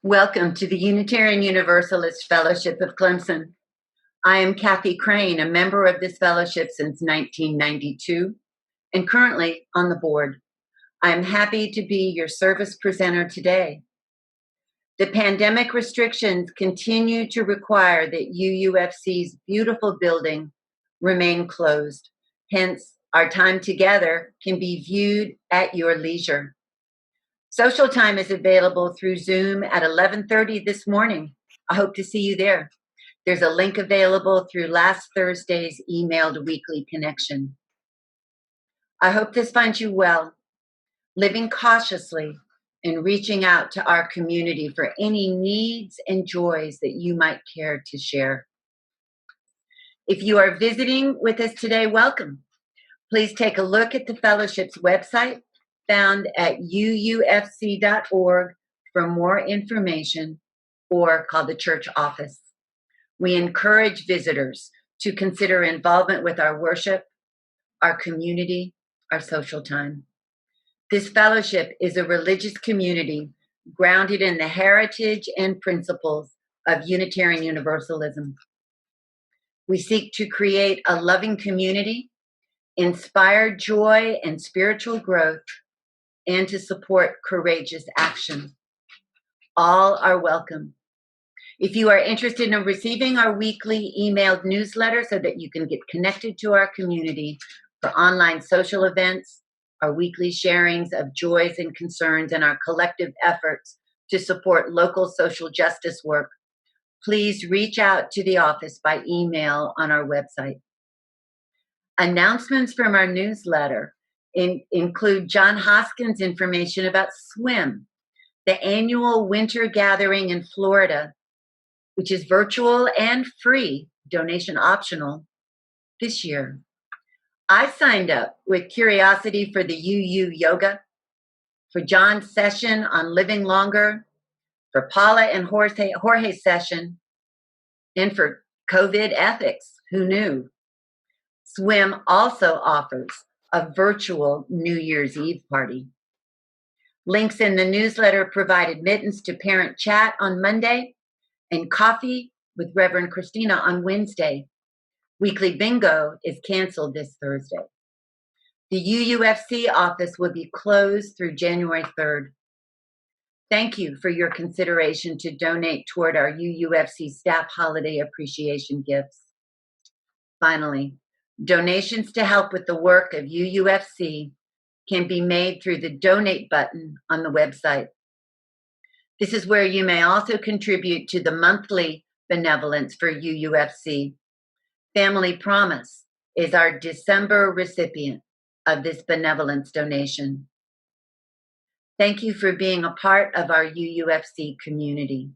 Welcome to the Unitarian Universalist Fellowship of Clemson. I am Kathy Crane, a member of this fellowship since 1992 and currently on the board. I am happy to be your service presenter today. The pandemic restrictions continue to require that UUFC's beautiful building remain closed. Hence, our time together can be viewed at your leisure. Social time is available through Zoom at 11:30 this morning. I hope to see you there. There's a link available through last Thursday's emailed weekly connection. I hope this finds you well, living cautiously and reaching out to our community for any needs and joys that you might care to share. If you are visiting with us today, welcome. Please take a look at the fellowship's website, found at uufc.org, for more information, or call the church office. We encourage visitors to consider involvement with our worship, our community, our social time. This fellowship is a religious community grounded in the heritage and principles of Unitarian Universalism. We seek to create a loving community, inspire joy and spiritual growth, and to support courageous action. All are welcome. If you are interested in receiving our weekly emailed newsletter so that you can get connected to our community for online social events, our weekly sharings of joys and concerns, and our collective efforts to support local social justice work, please reach out to the office by email on our website. Announcements from our newsletter include John Hoskins' information about SWIM, the annual winter gathering in Florida, which is virtual and free, donation optional, this year. I signed up with curiosity for the UU Yoga, for John's session on living longer, for Paula and Jorge's session, and for COVID ethics. Who knew? SWIM also offers a virtual New Year's Eve party. Links in the newsletter provide admittance to parent chat on Monday and coffee with Reverend Christina on Wednesday. Weekly bingo is canceled this Thursday. The UUFC office will be closed through January 3rd. Thank you for your consideration to donate toward our UUFC staff holiday appreciation gifts. Finally, donations to help with the work of UUFC can be made through the donate button on the website. This is where you may also contribute to the monthly benevolence for UUFC. Family Promise is our December recipient of this benevolence donation. Thank you for being a part of our UUFC community.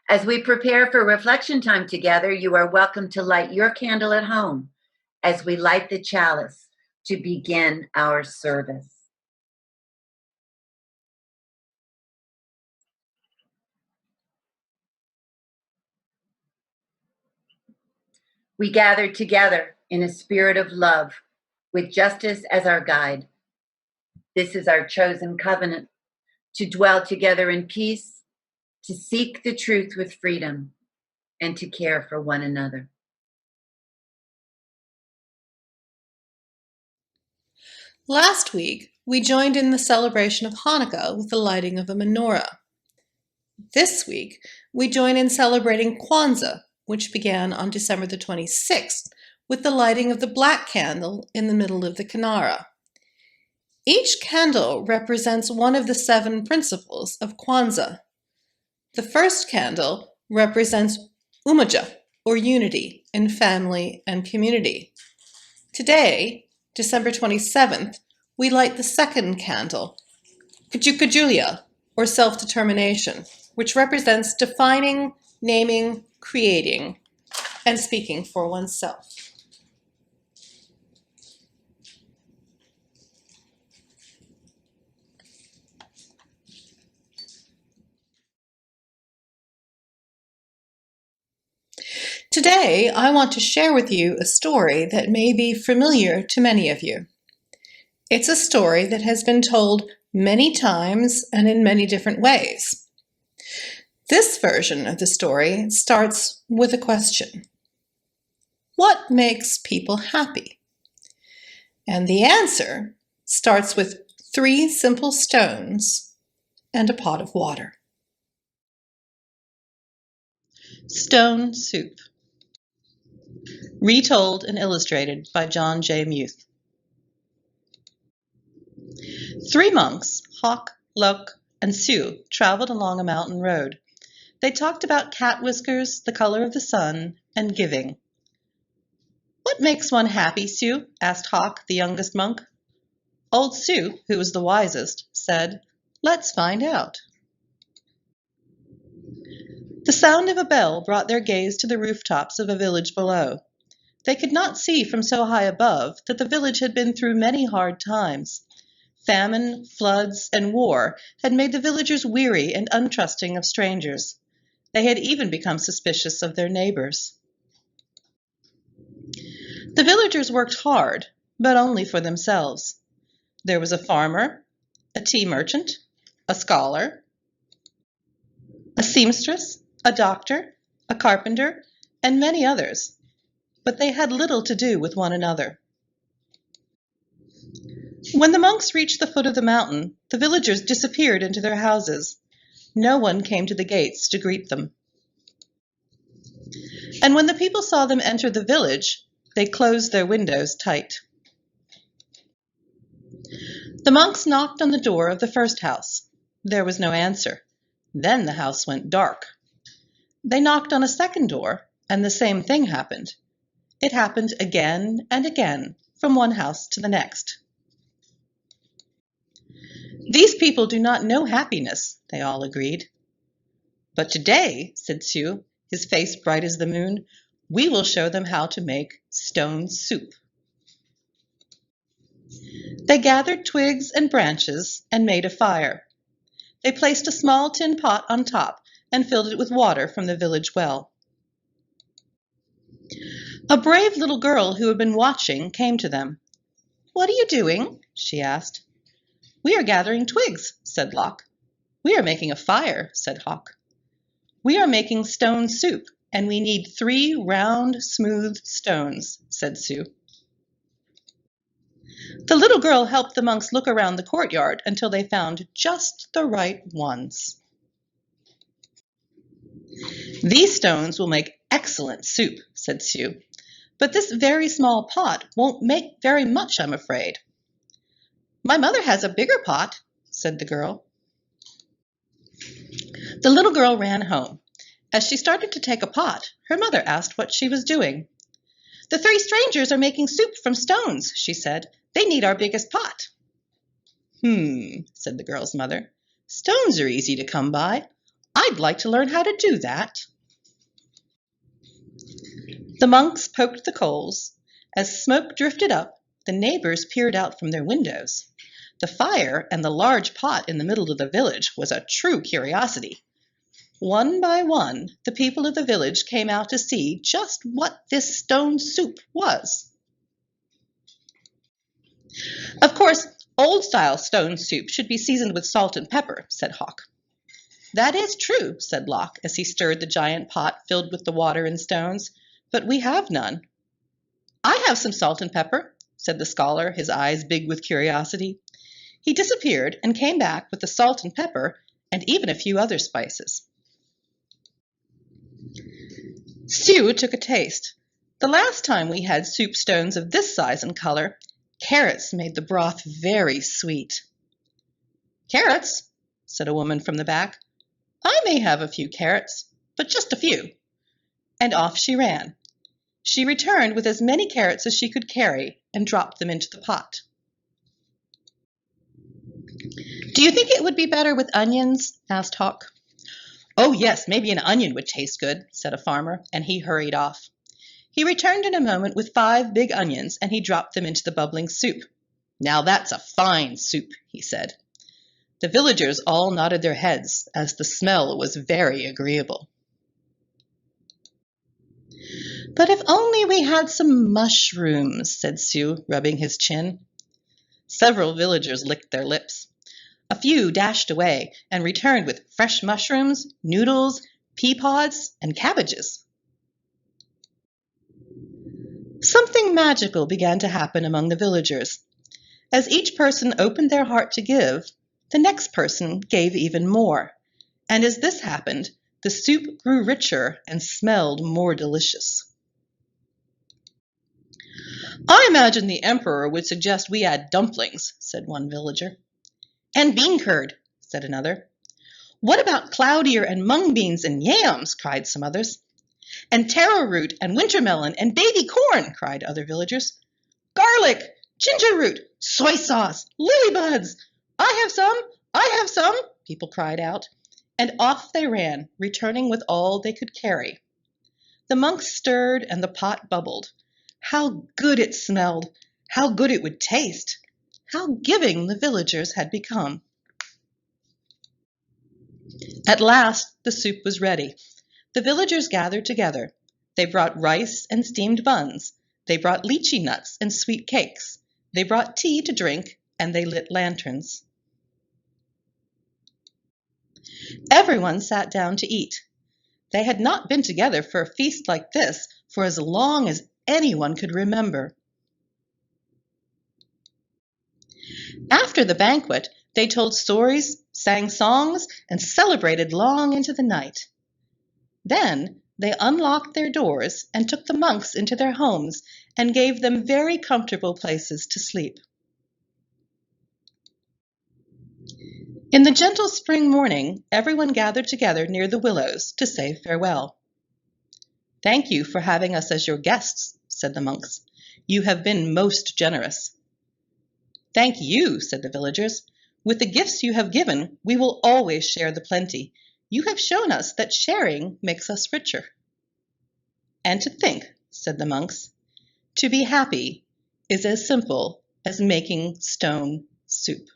As we prepare for reflection time together, you are welcome to light your candle at home as we light the chalice to begin our service. We gather together in a spirit of love, with justice as our guide. This is our chosen covenant, to dwell together in peace, to seek the truth with freedom, and to care for one another. Last week, we joined in the celebration of Hanukkah with the lighting of a menorah. This week, we join in celebrating Kwanzaa, which began on December the 26th, with the lighting of the black candle in the middle of the Kinara. Each candle represents one of the 7 principles of Kwanzaa. The first candle represents umoja, or unity, in family and community. Today, December 27th, we light the second candle, Kajukajulia, or self-determination, which represents defining, naming, creating, and speaking for oneself. Today, I want to share with you a story that may be familiar to many of you. It's a story that has been told many times and in many different ways. This version of the story starts with a question. What makes people happy? And the answer starts with 3 simple stones and a pot of water. Stone Soup. Retold and illustrated by John J. Muth. 3 monks, Hawk, Luck, and Sue, traveled along a mountain road. They talked about cat whiskers, the color of the sun, and giving. What makes one happy, Sue? Asked Hawk, the youngest monk. Old Sue, who was the wisest, said, Let's find out. The sound of a bell brought their gaze to the rooftops of a village below. They could not see from so high above that the village had been through many hard times. Famine, floods, and war had made the villagers weary and untrusting of strangers. They had even become suspicious of their neighbors. The villagers worked hard, but only for themselves. There was a farmer, a tea merchant, a scholar, a seamstress, a doctor, a carpenter, and many others, but they had little to do with one another. When the monks reached the foot of the mountain, the villagers disappeared into their houses. No one came to the gates to greet them. And when the people saw them enter the village, they closed their windows tight. The monks knocked on the door of the first house. There was no answer. Then the house went dark. They knocked on a second door, and the same thing happened. It happened again and again, from one house to the next. These people do not know happiness, they all agreed. But today, said Sue, his face bright as the moon, we will show them how to make stone soup. They gathered twigs and branches and made a fire. They placed a small tin pot on top and filled it with water from the village well. A brave little girl who had been watching came to them. What are you doing? She asked. We are gathering twigs, said Lock. We are making a fire, said Hawk. We are making stone soup, and we need 3 round, smooth stones, said Sue. The little girl helped the monks look around the courtyard until they found just the right ones. These stones will make excellent soup, said Sue, but this very small pot won't make very much, I'm afraid. My mother has a bigger pot, said the girl. The little girl ran home. As she started to take a pot, her mother asked what she was doing. The 3 strangers are making soup from stones, she said. They need our biggest pot. Said the girl's mother. Stones are easy to come by. I'd like to learn how to do that. The monks poked the coals. As smoke drifted up, the neighbors peered out from their windows. The fire and the large pot in the middle of the village was a true curiosity. One by one, the people of the village came out to see just what this stone soup was. Of course, old-style stone soup should be seasoned with salt and pepper, said Hawk. That is true, said Lock, as he stirred the giant pot filled with the water and stones, but we have none. I have some salt and pepper, said the scholar, his eyes big with curiosity. He disappeared and came back with the salt and pepper and even a few other spices. Sue took a taste. The last time we had soup stones of this size and color, carrots made the broth very sweet. Carrots, said a woman from the back. I may have a few carrots, but just a few. And off she ran. She returned with as many carrots as she could carry and dropped them into the pot. Do you think it would be better with onions? Asked Hawk. Oh, yes, maybe an onion would taste good, said a farmer, and he hurried off. He returned in a moment with 5 big onions, and he dropped them into the bubbling soup. Now that's a fine soup, he said. The villagers all nodded their heads, as the smell was very agreeable. But if only we had some mushrooms, said Sue, rubbing his chin. Several villagers licked their lips. A few dashed away and returned with fresh mushrooms, noodles, pea pods, and cabbages. Something magical began to happen among the villagers. As each person opened their heart to give, the next person gave even more. And as this happened, the soup grew richer and smelled more delicious. "I imagine the emperor would suggest we add dumplings," said one villager. "And bean curd," said another. "What about cloudier and mung beans and yams?" cried some others. "And taro root and winter melon and baby corn," cried other villagers. "Garlic, ginger root, soy sauce, lily buds. I have some, I have some," people cried out. And off they ran, returning with all they could carry. The monks stirred and the pot bubbled. How good it smelled! How good it would taste! How giving the villagers had become! At last the soup was ready. The villagers gathered together. They brought rice and steamed buns. They brought lychee nuts and sweet cakes. They brought tea to drink, and they lit lanterns. Everyone sat down to eat. They had not been together for a feast like this for as long as anyone could remember. After the banquet, they told stories, sang songs, and celebrated long into the night. Then they unlocked their doors and took the monks into their homes and gave them very comfortable places to sleep. In the gentle spring morning, everyone gathered together near the willows to say farewell. "Thank you for having us as your guests," said the monks. "You have been most generous." "Thank you," said the villagers. "With the gifts you have given, we will always share the plenty. You have shown us that sharing makes us richer." "And to think," said the monks, "to be happy is as simple as making stone soup."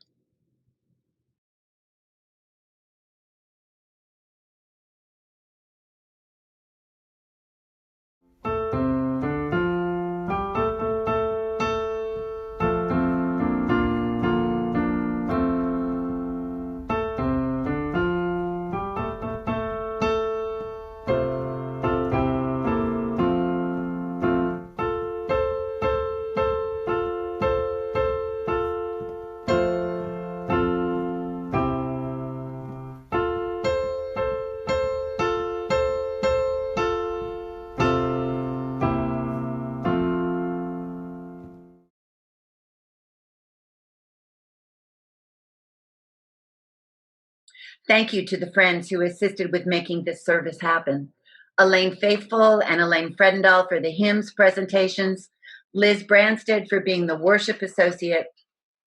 Thank you to the friends who assisted with making this service happen. Elaine Faithful and Elaine Fredendahl for the hymns presentations, Liz Branstead for being the worship associate,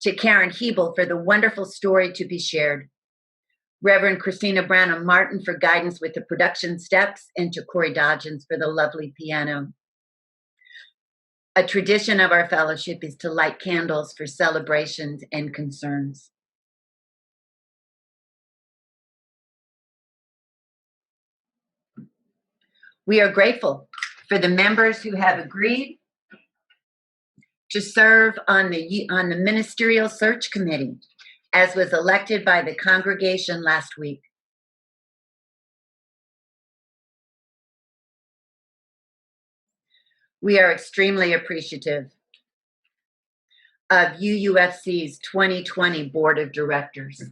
to Karen Hebel for the wonderful story to be shared, Reverend Christina Branham Martin for guidance with the production steps, and to Corey Dodgens for the lovely piano. A tradition of our fellowship is to light candles for celebrations and concerns. We are grateful for the members who have agreed to serve on the ministerial search committee, as was elected by the congregation last week. We are extremely appreciative of UUFC's 2020 Board of Directors.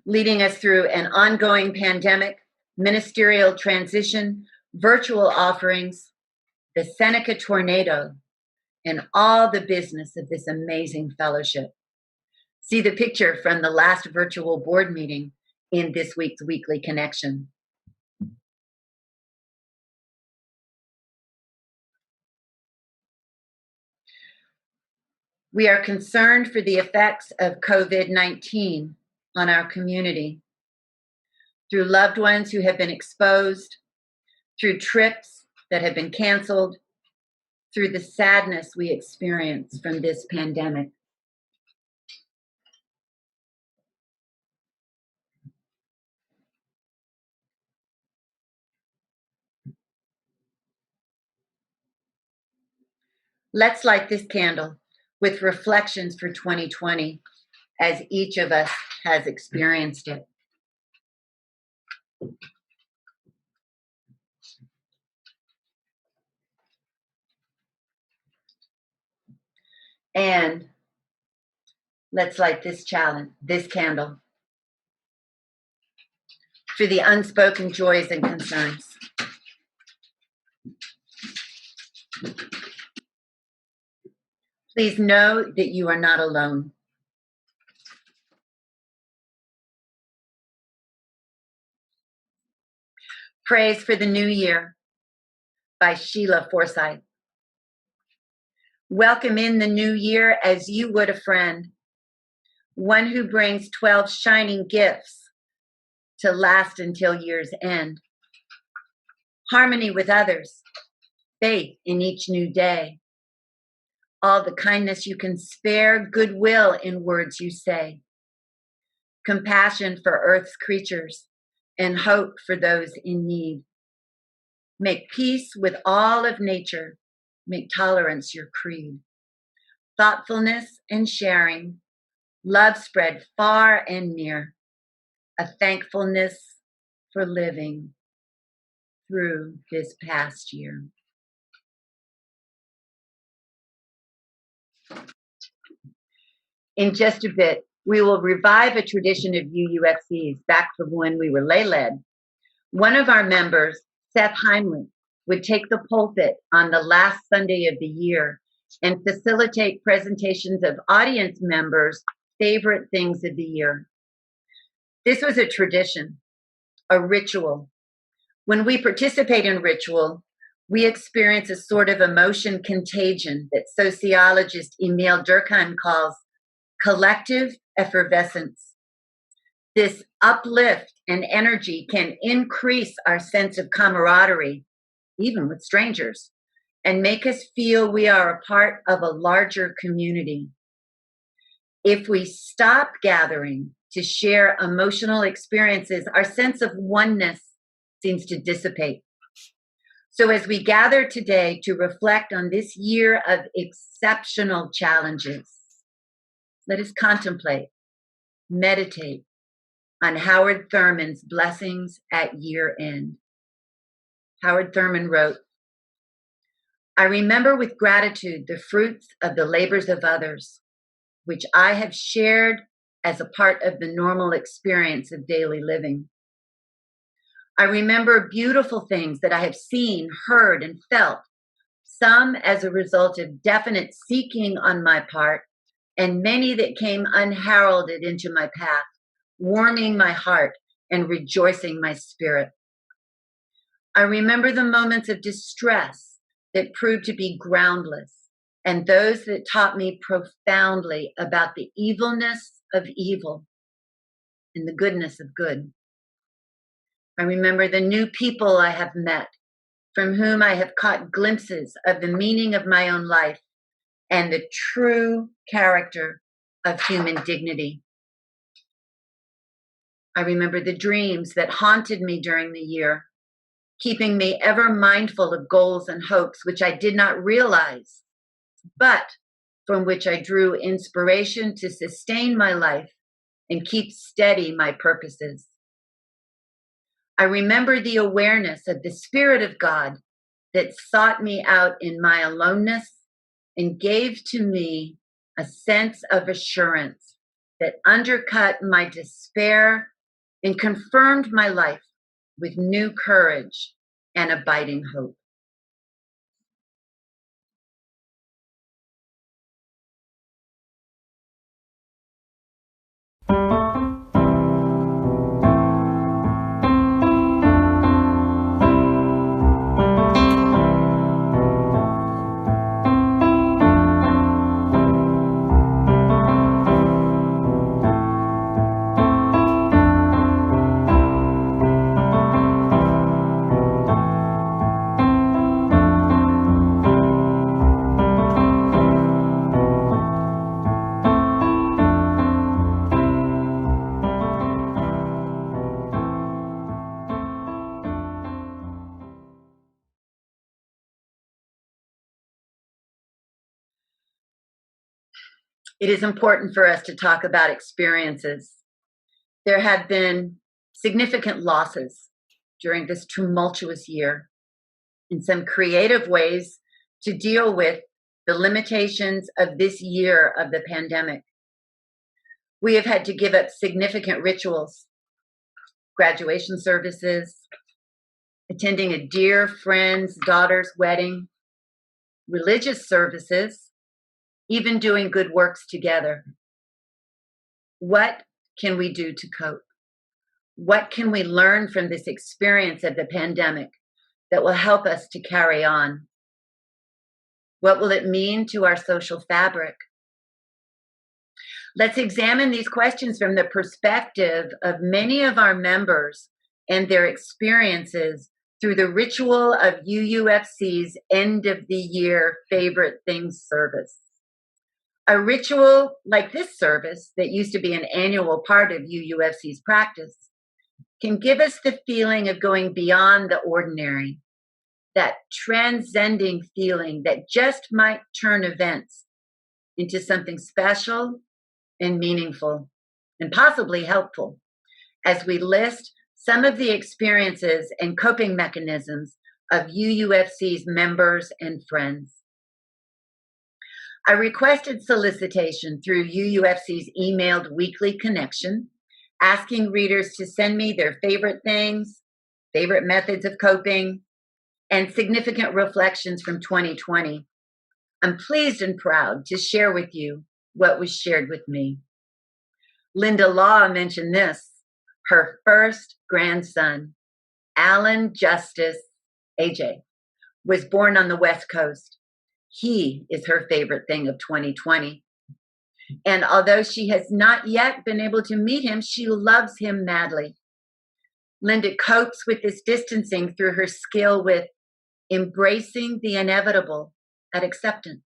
Leading us through an ongoing pandemic, ministerial transition, virtual offerings, the Seneca tornado, and all the business of this amazing fellowship. See the picture from the last virtual board meeting in this week's Weekly Connection. We are concerned for the effects of COVID-19 on our community through loved ones who have been exposed, through trips that have been canceled, through the sadness we experience from this pandemic. Let's light this candle with reflections for 2020 as each of us has experienced it. And let's light this candle for the unspoken joys and concerns. Please know that you are not alone. Praise for the New Year by Sheila Forsyth. Welcome in the new year as you would a friend, one who brings 12 shining gifts to last until year's end. Harmony with others, faith in each new day, all the kindness you can spare, goodwill in words you say, compassion for Earth's creatures, and hope for those in need. Make peace with all of nature, make tolerance your creed. Thoughtfulness and sharing, love spread far and near, a thankfulness for living through this past year. In just a bit, we will revive a tradition of UUFCs back from when we were lay-led. One of our members, Seth Heimlich, would take the pulpit on the last Sunday of the year and facilitate presentations of audience members' favorite things of the year. This was a tradition, a ritual. When we participate in ritual, we experience a sort of emotion contagion that sociologist Emil Durkheim calls collective effervescence. This uplift and energy can increase our sense of camaraderie, even with strangers, and make us feel we are a part of a larger community. If we stop gathering to share emotional experiences, our sense of oneness seems to dissipate. So as we gather today to reflect on this year of exceptional challenges, let us contemplate, meditate on Howard Thurman's blessings at year end. Howard Thurman wrote, "I remember with gratitude the fruits of the labors of others, which I have shared as a part of the normal experience of daily living. I remember beautiful things that I have seen, heard, and felt, some as a result of definite seeking on my part, and many that came unheralded into my path, warming my heart and rejoicing my spirit. I remember the moments of distress that proved to be groundless, and those that taught me profoundly about the evilness of evil and the goodness of good. I remember the new people I have met, from whom I have caught glimpses of the meaning of my own life and the true character of human dignity. I remember the dreams that haunted me during the year, keeping me ever mindful of goals and hopes which I did not realize, but from which I drew inspiration to sustain my life and keep steady my purposes. I remember the awareness of the Spirit of God that sought me out in my aloneness and gave to me a sense of assurance that undercut my despair and confirmed my life with new courage and abiding hope." It is important for us to talk about experiences. There have been significant losses during this tumultuous year, in some creative ways to deal with the limitations of this year of the pandemic. We have had to give up significant rituals, graduation services, attending a dear friend's daughter's wedding, religious services, even doing good works together. What can we do to cope? What can we learn from this experience of the pandemic that will help us to carry on? What will it mean to our social fabric? Let's examine these questions from the perspective of many of our members and their experiences through the ritual of UUFC's end of the year favorite things service. A ritual like this service, that used to be an annual part of UUFC's practice, can give us the feeling of going beyond the ordinary, that transcending feeling that just might turn events into something special and meaningful and possibly helpful as we list some of the experiences and coping mechanisms of UUFC's members and friends. I requested solicitation through UUFC's emailed weekly connection, asking readers to send me their favorite things, favorite methods of coping, and significant reflections from 2020. I'm pleased and proud to share with you what was shared with me. Linda Law mentioned this. Her first grandson, Alan Justice, AJ, was born on the West Coast. He is her favorite thing of 2020. And although she has not yet been able to meet him, she loves him madly. Linda copes with this distancing through her skill with embracing the inevitable at acceptance.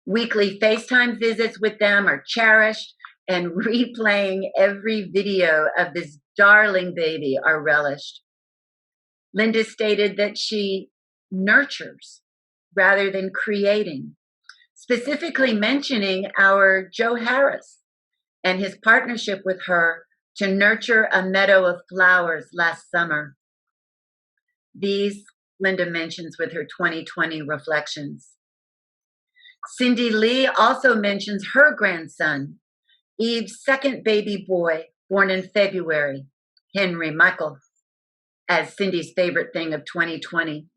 Weekly FaceTime visits with them are cherished, and replaying every video of this darling baby are relished. Linda stated that she nurtures rather than creating, specifically mentioning our Joe Harris and his partnership with her to nurture a meadow of flowers last summer. These Linda mentions with her 2020 reflections. Cindy Lee also mentions her grandson, Eve's second baby boy, born in February, Henry Michael, as Cindy's favorite thing of 2020,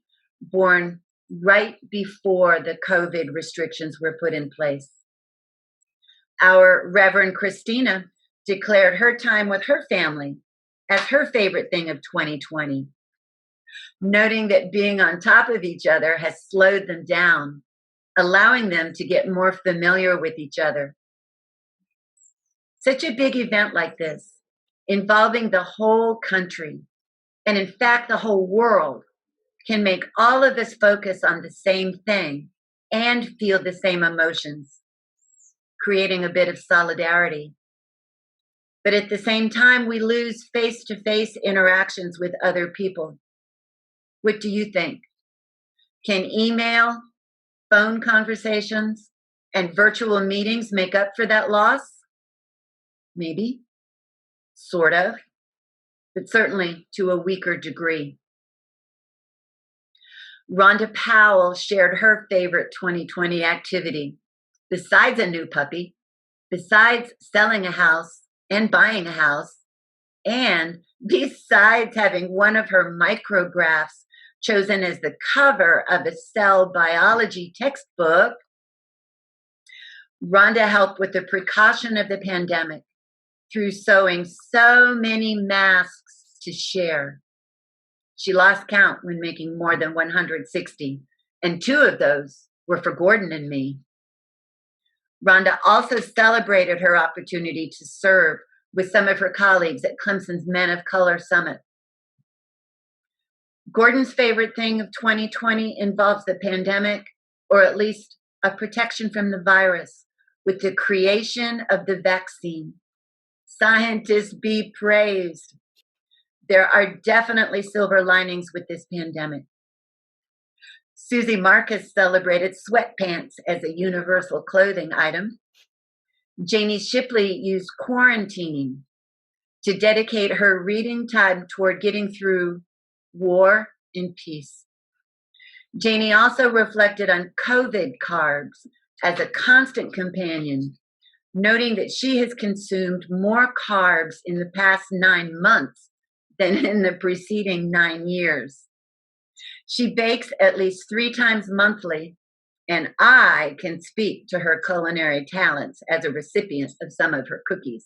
born right before the COVID restrictions were put in place. Our Reverend Christina declared her time with her family as her favorite thing of 2020, noting that being on top of each other has slowed them down, allowing them to get more familiar with each other. Such a big event like this, involving the whole country, and in fact the whole world, can make all of us focus on the same thing and feel the same emotions, creating a bit of solidarity. But at the same time, we lose face-to-face interactions with other people. What do you think? Can email, phone conversations, and virtual meetings make up for that loss? Maybe, sort of, but certainly to a weaker degree. Rhonda Powell shared her favorite 2020 activity, besides a new puppy, besides selling a house and buying a house, and besides having one of her micrographs chosen as the cover of a cell biology textbook. Rhonda helped with the precaution of the pandemic through sewing so many masks to share. She lost count when making more than 160, and 2 of those were for Gordon and me. Rhonda also celebrated her opportunity to serve with some of her colleagues at Clemson's Men of Color Summit. Gordon's favorite thing of 2020 involves the pandemic, or at least a protection from the virus, with the creation of the vaccine. Scientists be praised. There are definitely silver linings with this pandemic. Susie Marcus celebrated sweatpants as a universal clothing item. Janie Shipley used quarantining to dedicate her reading time toward getting through war and peace. Janie also reflected on COVID carbs as a constant companion, noting that she has consumed more carbs in the past 9 months than in the preceding 9 years. She bakes at least 3 times monthly, and I can speak to her culinary talents as a recipient of some of her cookies.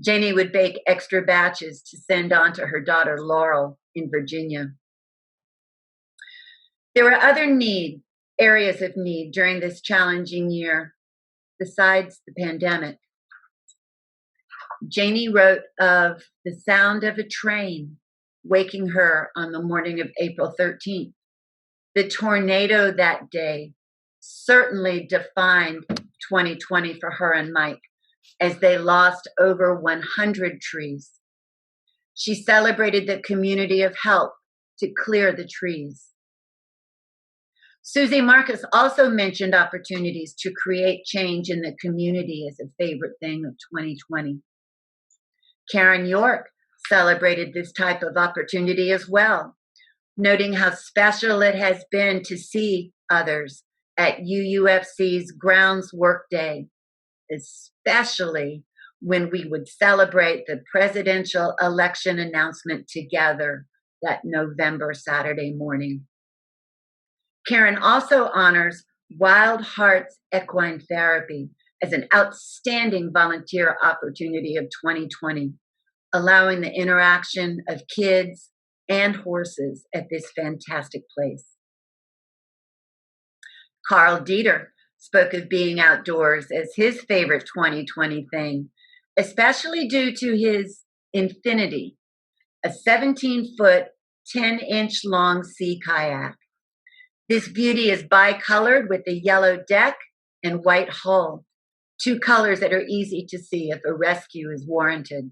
Janie would bake extra batches to send on to her daughter Laurel in Virginia. There were other areas of need during this challenging year besides the pandemic. Janie wrote of the sound of a train waking her on the morning of April 13th. The tornado that day certainly defined 2020 for her and Mike, as they lost over 100 trees. She celebrated the community of help to clear the trees. Susie Marcus also mentioned opportunities to create change in the community as a favorite thing of 2020. Karen York celebrated this type of opportunity as well, noting how special it has been to see others at UUFC's Grounds Work Day, especially when we would celebrate the presidential election announcement together that November Saturday morning. Karen also honors Wild Hearts Equine Therapy as an outstanding volunteer opportunity of 2020, allowing the interaction of kids and horses at this fantastic place. Carl Dieter spoke of being outdoors as his favorite 2020 thing, especially due to his Infinity, a 17-foot, 10-inch long sea kayak. This beauty is bicolored with a yellow deck and white hull, 2 colors that are easy to see if a rescue is warranted.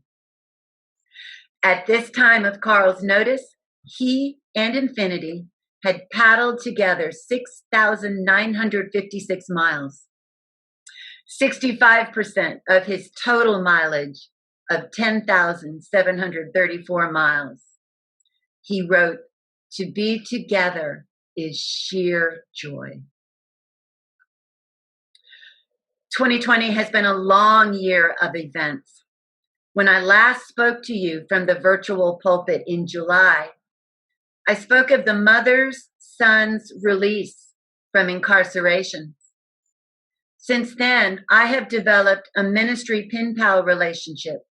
At this time of Carl's notice, he and Infinity had paddled together 6,956 miles, 65% of his total mileage of 10,734 miles. He wrote, "To be together is sheer joy." 2020 has been a long year of events. When I last spoke to you from the virtual pulpit in July, I spoke of the mother's son's release from incarceration. Since then, I have developed a ministry pen pal relationship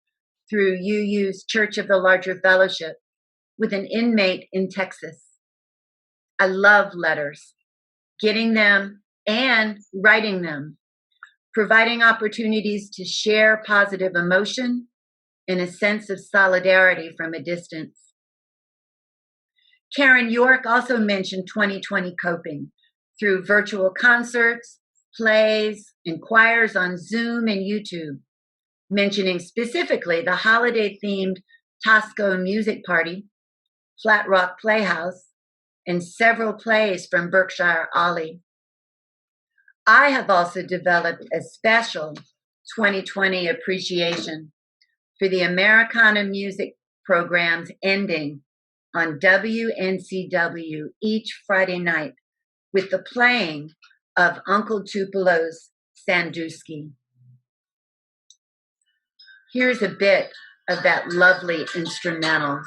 through UU's Church of the Larger Fellowship with an inmate in Texas. I love letters, getting them and writing them, providing opportunities to share positive emotion and a sense of solidarity from a distance. Karen York also mentioned 2020 coping through virtual concerts, plays, and choirs on Zoom and YouTube, mentioning specifically the holiday-themed Tosco Music Party, Flat Rock Playhouse, and several plays from Berkshire Ollie. I have also developed a special 2020 appreciation for the Americana music programs ending on WNCW each Friday night with the playing of Uncle Tupelo's Sandusky. Here's a bit of that lovely instrumental.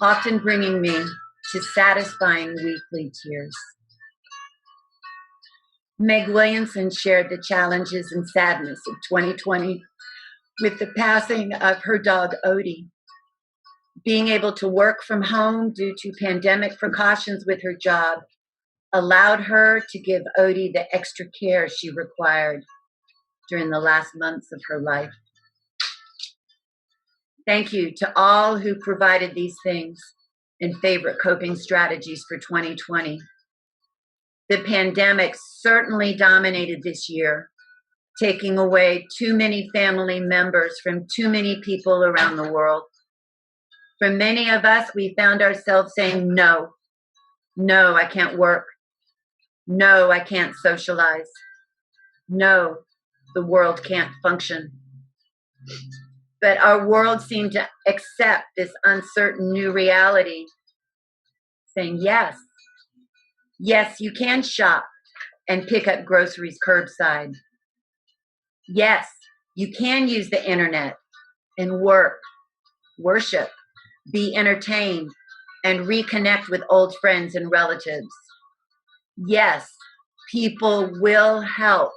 Often bringing me to satisfying weekly tears. Meg Williamson shared the challenges and sadness of 2020 with the passing of her dog Odie. Being able to work from home due to pandemic precautions with her job allowed her to give Odie the extra care she required during the last months of her life. Thank you to all who provided these things and favorite coping strategies for 2020. The pandemic certainly dominated this year, taking away too many family members from too many people around the world. For many of us, we found ourselves saying, no, I can't work. No, I can't socialize. No, the world can't function. But our world seemed to accept this uncertain new reality, saying, yes, you can shop and pick up groceries curbside. Yes, you can use the internet and work, worship, be entertained, and reconnect with old friends and relatives. Yes, people will help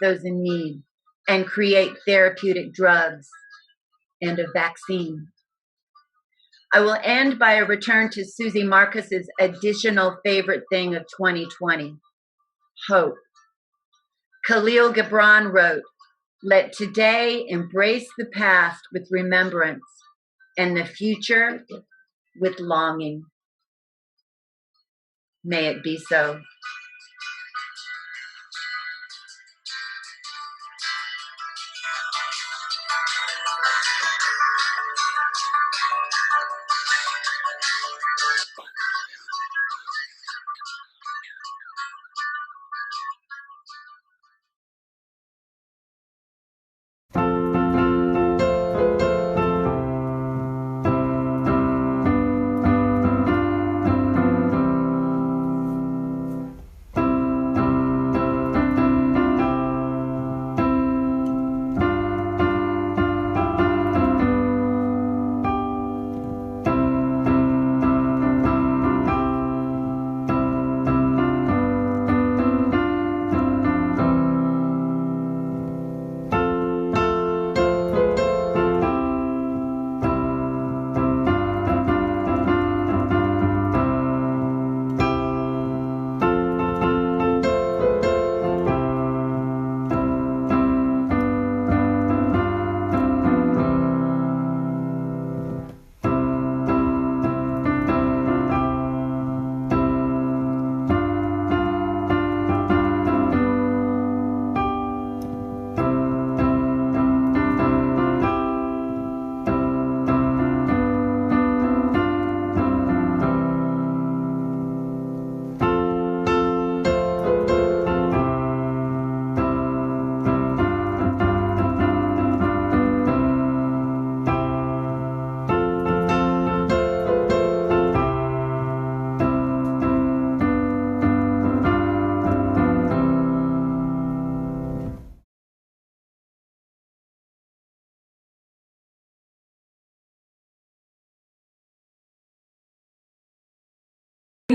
those in need and create therapeutic drugs and a vaccine. I will end by a return to Susie Marcus's additional favorite thing of 2020, hope. Khalil Gibran wrote, "Let today embrace the past with remembrance and the future with longing." May it be so.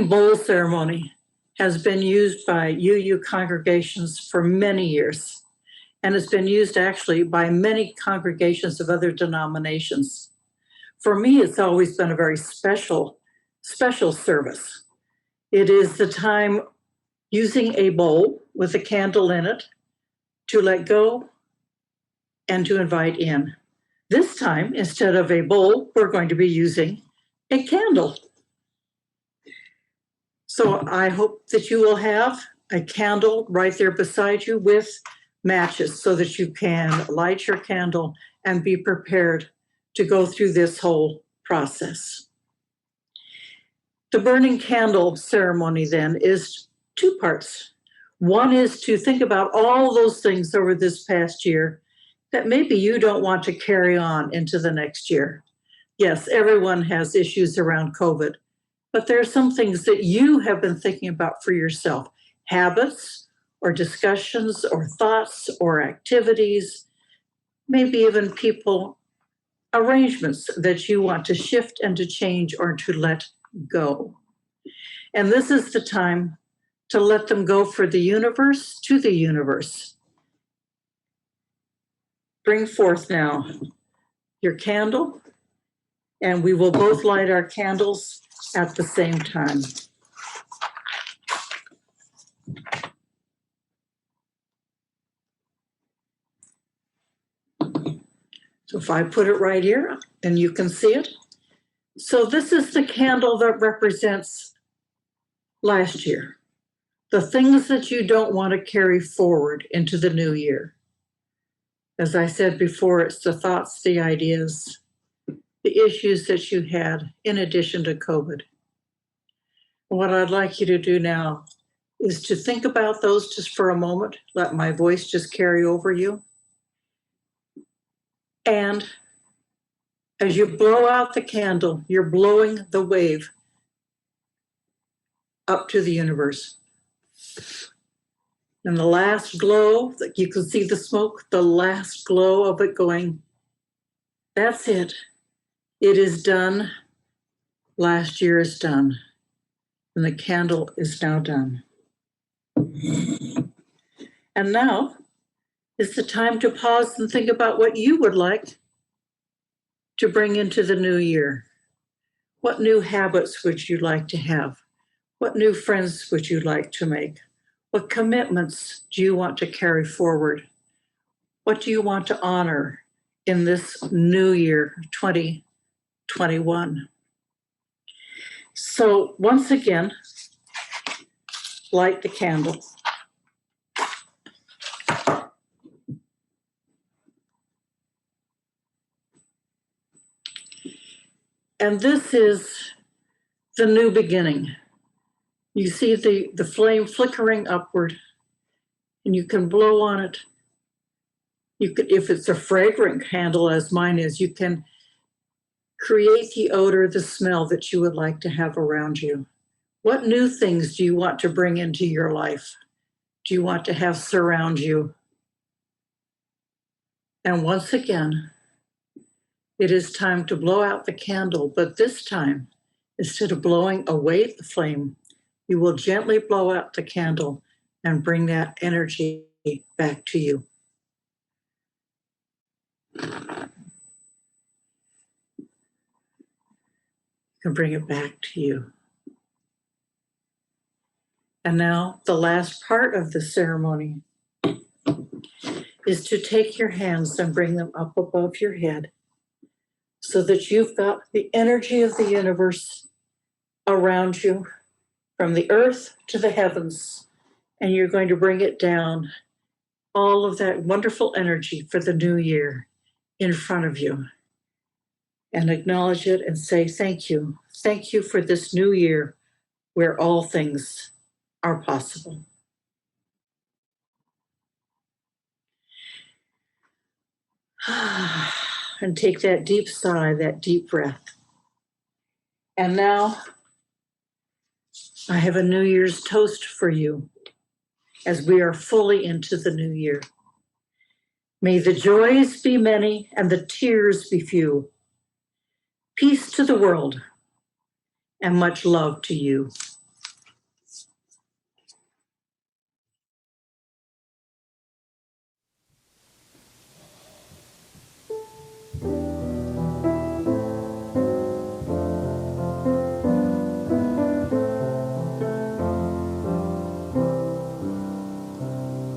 Bowl ceremony has been used by UU congregations for many years, and it's been used actually by many congregations of other denominations. For me, it's always been a very special service. It is the time using a bowl with a candle in it to let go and to invite in. This time, instead of a bowl, we're going to be using a candle. So I hope that you will have a candle right there beside you with matches so that you can light your candle and be prepared to go through this whole process. The burning candle ceremony then is two parts. One is to think about all those things over this past year that maybe you don't want to carry on into the next year. Yes, everyone has issues around COVID, but there are some things that you have been thinking about for yourself, habits or discussions or thoughts or activities, maybe even people, arrangements that you want to shift and to change or to let go. And this is the time to let them go for the universe to the universe. Bring forth now your candle, and we will both light our candles at the same time. So if I put it right here, and you can see it. So this is the candle that represents last year, the things that you don't want to carry forward into the new year. As I said before, it's the thoughts, the ideas, the issues that you had in addition to COVID. What I'd like you to do now is to think about those just for a moment. Let my voice just carry over you. And as you blow out the candle, you're blowing the wave up to the universe. And the last glow, you can see the smoke, the last glow of it going, that's it. It is done. Last year is done. And the candle is now done. And now is the time to pause and think about what you would like to bring into the new year. What new habits would you like to have? What new friends would you like to make? What commitments do you want to carry forward? What do you want to honor in this new year, 2021? So once again, light the candle. And this is the new beginning. You see the flame flickering upward, and you can blow on it. You could, if it's a fragrant candle, as mine is, you can create the odor, the smell that you would like to have around you. What new things do you want to bring into your life? Do you want to have surround you? And once again, it is time to blow out the candle, but this time, instead of blowing away the flame, you will gently blow out the candle and bring that energy back to you. You can bring it back to you. And now the last part of the ceremony is to take your hands and bring them up above your head so that you've got the energy of the universe around you from the earth to the heavens, and you're going to bring it down, all of that wonderful energy for the new year in front of you, and acknowledge it and say, thank you. Thank you for this new year where all things are possible. And take that deep sigh, that deep breath. And now I have a New Year's toast for you as we are fully into the new year. May the joys be many and the tears be few. Peace to the world and much love to you.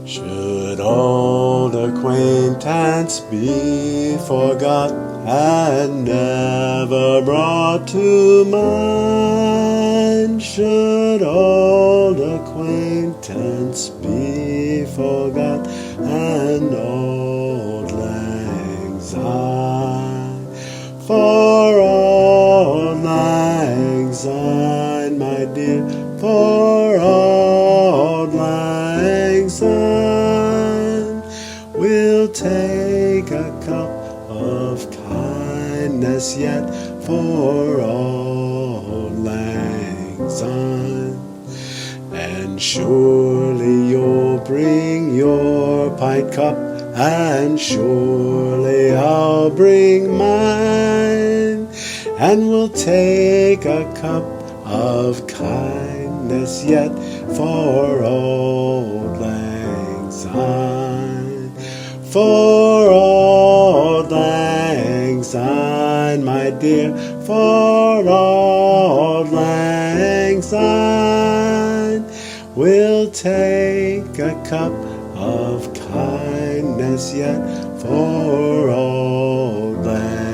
Should old acquaintance be forgot and never brought to mind? Should old acquaintance be forgot and old lang syne? For old lang syne, my dear, for old lang syne, we'll take a cup of kindness yet for old lang syne. And surely you'll bring your pint cup, and surely I'll bring mine, and we'll take a cup of kindness yet for old lang syne. For old lang syne, my dear, for old lang syne, we'll take a cup of kindness yet for old lang